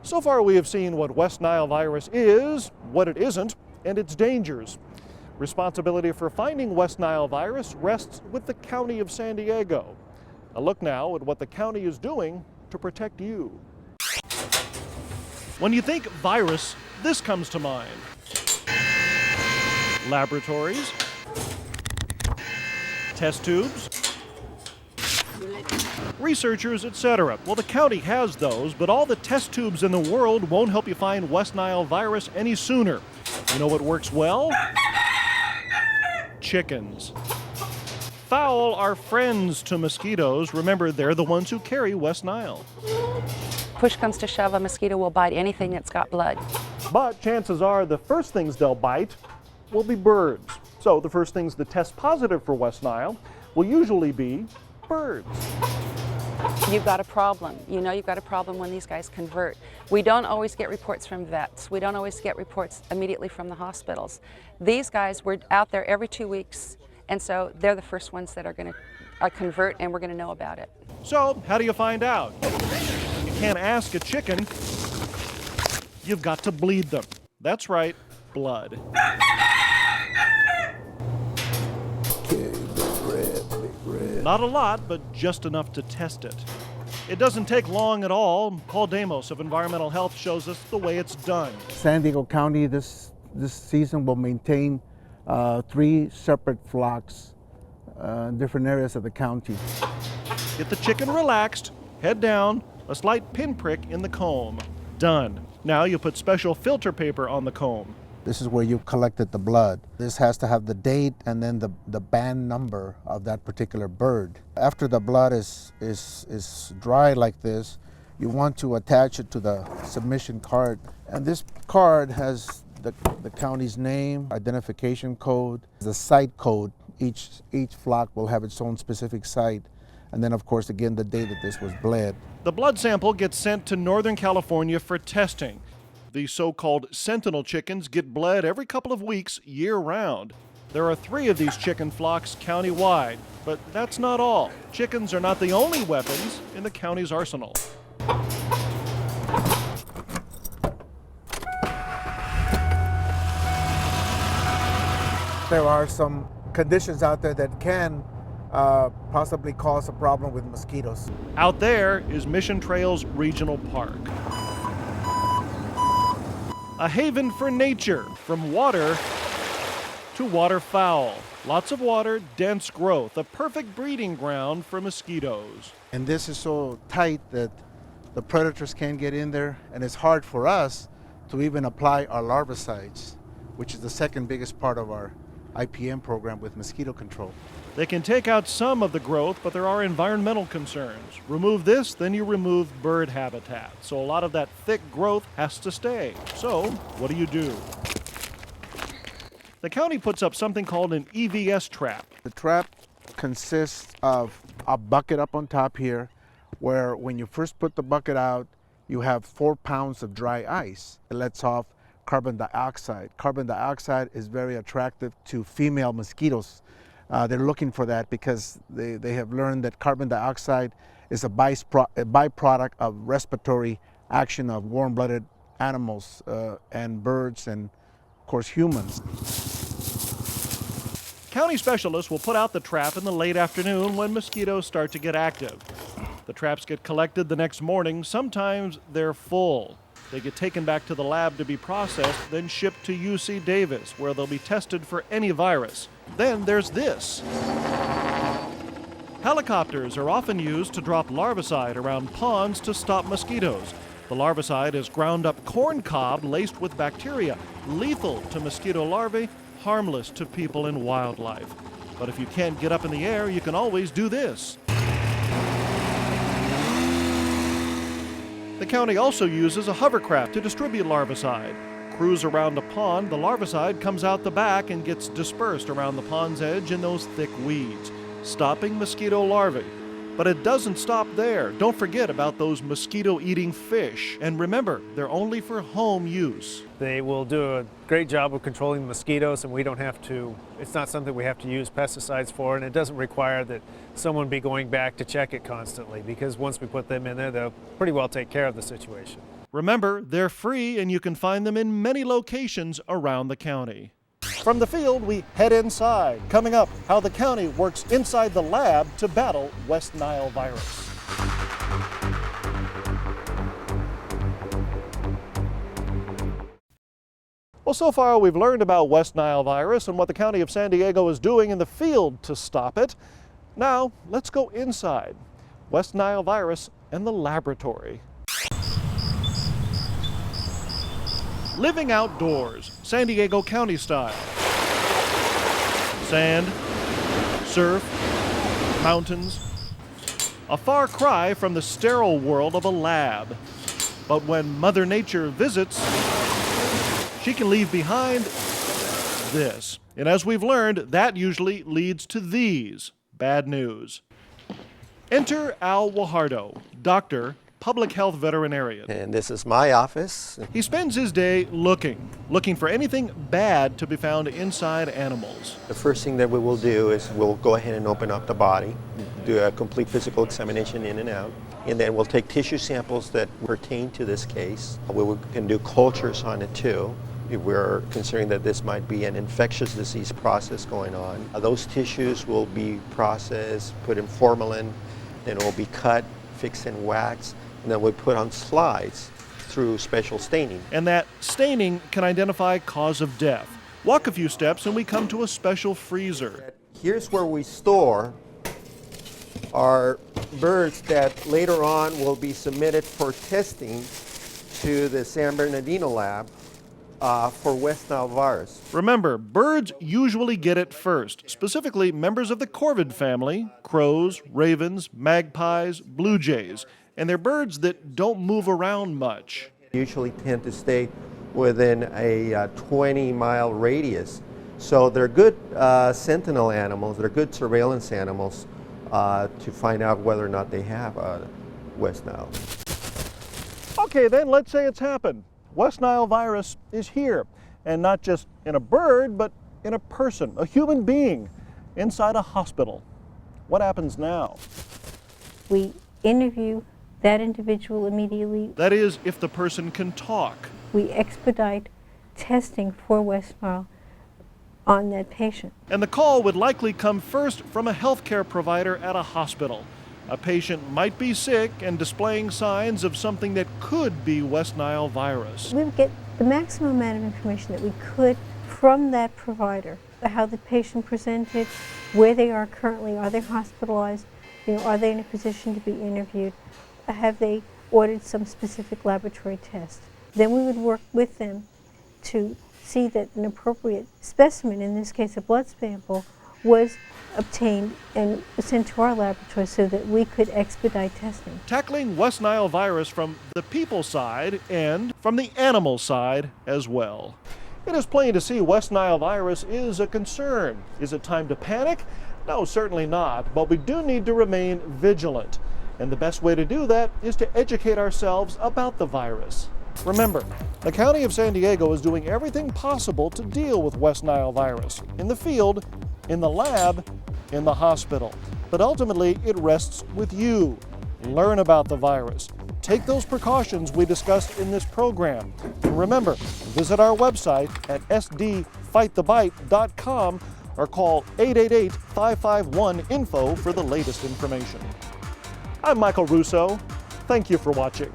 So far we have seen what West Nile virus is, what it isn't, and its dangers. Responsibility for finding West Nile virus rests with the County of San Diego. A look now at what the county is doing to protect you. When you think virus, this comes to mind. Laboratories, test tubes, researchers, etc. Well, the county has those, but all the test tubes in the world won't help you find West Nile virus any sooner. You know what works well? Chickens. Fowl are friends to mosquitoes. Remember, they're the ones who carry West Nile. Push comes to shove, a mosquito will bite anything that's got blood. But chances are the first things they'll bite will be birds. So the first things that test positive for West Nile will usually be birds. You've got a problem. You know you've got a problem when these guys convert. We don't always get reports from vets. We don't always get reports immediately from the hospitals. These guys were out there every 2 weeks, and so they're the first ones that are going to convert, and we're going to know about it. So how do you find out? You can't ask a chicken. You've got to bleed them. That's right, blood. Not a lot, but just enough to test it. It doesn't take long at all. Paul Damos of Environmental Health shows us the way it's done. San Diego County this season will maintain 3 separate flocks in different areas of the county. Get the chicken relaxed, head down, a slight pinprick in the comb. Done. Now you put special filter paper on the comb. This is where you collected the blood. This has to have the date and then the band number of that particular bird. After the blood is dry like this, you want to attach it to the submission card. And this card has the county's name, identification code, the site code. Each flock will have its own specific site. And then, of course, again, the day that this was bled. The blood sample gets sent to Northern California for testing. The so-called sentinel chickens get bled every couple of weeks, year-round. There are 3 of these chicken flocks county-wide, but that's not all. Chickens are not the only weapons in the county's arsenal. There are some conditions out there that can possibly cause a problem with mosquitoes. Out there is Mission Trails Regional Park. A haven for nature, from water to waterfowl. Lots of water, dense growth, a perfect breeding ground for mosquitoes. And this is so tight that the predators can't get in there, and it's hard for us to even apply our larvicides, which is the second biggest part of our IPM program with mosquito control. They can take out some of the growth, but there are environmental concerns. Remove this, then you remove bird habitat. So a lot of that thick growth has to stay. So what do? The county puts up something called an EVS trap. The trap consists of a bucket up on top here, where when you first put the bucket out, you have 4 pounds of dry ice. It lets off carbon dioxide. Carbon dioxide is very attractive to female mosquitoes. They're looking for that because they have learned that carbon dioxide is a byproduct of respiratory action of warm-blooded animals and birds and, of course, humans. County specialists will put out the trap in the late afternoon when mosquitoes start to get active. The traps get collected the next morning. Sometimes they're full. They get taken back to the lab to be processed, then shipped to UC Davis, where they'll be tested for any virus. Then there's this. Helicopters are often used to drop larvicide around ponds to stop mosquitoes. The larvicide is ground up corn cob laced with bacteria, lethal to mosquito larvae, harmless to people and wildlife. But if you can't get up in the air, you can always do this. The county also uses a hovercraft to distribute larvicide. Crews around a pond, the larvicide comes out the back and gets dispersed around the pond's edge in those thick weeds, stopping mosquito larvae. But it doesn't stop there. Don't forget about those mosquito-eating fish. And remember, they're only for home use. They will do a great job of controlling the mosquitoes, and we don't have to, it's not something we have to use pesticides for, and it doesn't require that someone be going back to check it constantly, because once we put them in there, they'll pretty well take care of the situation. Remember, they're free and you can find them in many locations around the county. From the field, we head inside. Coming up, how the county works inside the lab to battle West Nile virus. Well, so far we've learned about West Nile virus and what the County of San Diego is doing in the field to stop it. Now, let's go inside. West Nile virus and the laboratory. Living outdoors, San Diego County style. Sand, surf, mountains. A far cry from the sterile world of a lab. But when Mother Nature visits, she can leave behind this. And as we've learned, that usually leads to these. Bad news. Enter Al Wajardo, doctor, public health veterinarian. And this is my office. He spends his day looking for anything bad to be found inside animals. The first thing that we will do is we'll go ahead and open up the body, do a complete physical examination in and out, and then we'll take tissue samples that pertain to this case. We can do cultures on it too. We're considering that this might be an infectious disease process going on. Those tissues will be processed, put in formalin, then it will be cut, fixed in wax, and then we put on slides through special staining. And that staining can identify cause of death. Walk a few steps and we come to a special freezer. Here's where we store our birds that later on will be submitted for testing to the San Bernardino lab for West Nile virus. Remember, birds usually get it first, specifically members of the corvid family, crows, ravens, magpies, blue jays, and they're birds that don't move around much. Usually tend to stay within a 20-mile radius. So they're good sentinel animals, they're good surveillance animals to find out whether or not they have West Nile. Okay, then let's say it's happened. West Nile virus is here, and not just in a bird, but in a person, a human being, inside a hospital. What happens now? We interview that individual immediately. That is, if the person can talk. We expedite testing for West Nile on that patient. And the call would likely come first from a healthcare provider at a hospital. A patient might be sick and displaying signs of something that could be West Nile virus. We would get the maximum amount of information that we could from that provider. How the patient presented, where they are currently, are they hospitalized, are they in a position to be interviewed, have they ordered some specific laboratory test. Then we would work with them to see that an appropriate specimen, in this case a blood sample, was obtained and sent to our laboratory so that we could expedite testing. Tackling West Nile virus from the people side and from the animal side as well. It is plain to see West Nile virus is a concern. Is it time to panic? No, certainly not, but we do need to remain vigilant. And the best way to do that is to educate ourselves about the virus. Remember, the County of San Diego is doing everything possible to deal with West Nile virus in the field, in the lab, in the hospital. But ultimately, it rests with you. Learn about the virus. Take those precautions we discussed in this program. And remember, visit our website at sdfightthebite.com or call 888-551-INFO for the latest information. I'm Michael Russo. Thank you for watching.